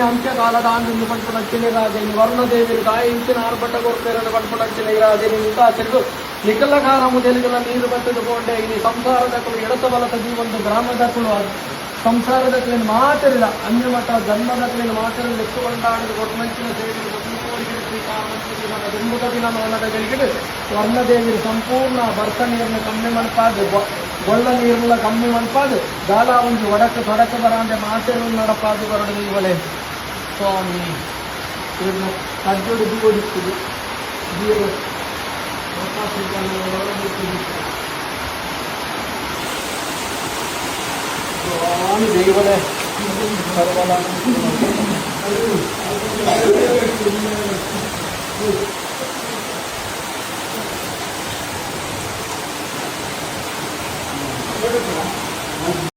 आमच्या काळात आंदोलन पडपडचे राजे वर्णदेवी काय इंಚಿನ ಆರ್ಭಟ ಕೊಡ್ತಾರೆ ಪಡ್ಪಡಕ್ಕೆ ರಾಜೆ ನಿಂತಾಚರಿದು ನಿಕಲಗಾರ ಮುದಲಿಗಳ ನೀರು ಬತ್ತದುಕೊಂಡೆ ಇಲ್ಲಿ ಸಂಸಾರದಕ್ಕೂ ಎಡತ ಬಲದ ಜೀವನ ಗ್ರಾಮದಕ್ಕೂ ಸಂಸಾರದಕ್ಕೆ ಮಾತರಿಲ್ಲ ಅನ್ಯಮಠ ಜನ್ಮದಕ್ಕೆ ಮಾತರಿಲ್ಲ ಎತ್ತುಕೊಂಡಾಡಿದ ಕೊಟ್ಟಮಂಚಿನ ಸೇವೆ ದುಂಬುದ ದಿನ ಮನದಗಳಿಗೆ ವರ್ಣದೇವಿ ಸಂಪೂರ್ಣ ಭರ್ತ ನೀರನ್ನ ಕಮ್ಮಿ ಮನಪಾದು ಒಳ್ಳ ನೀರೆಲ್ಲ ಕಮ್ಮಿ ಮನಪಾದು ದಾಲ ಒಂದು ಒಡಕ್ಕೆ ತೊಡಕ್ಕೆ ಬರಾಂದೆ ಮಾತೆರು ನಡಪಾದು ಬರಡು ನೀವಲೆ ಸ್ವಾಮಿ ಕಡ್ಜೋಡು ದೀವಡಿಸ್ತದೆ ದೀರು ಸ್ವಾಮಿ ದೇವಲೆ ಸರ್ವಲ What is that?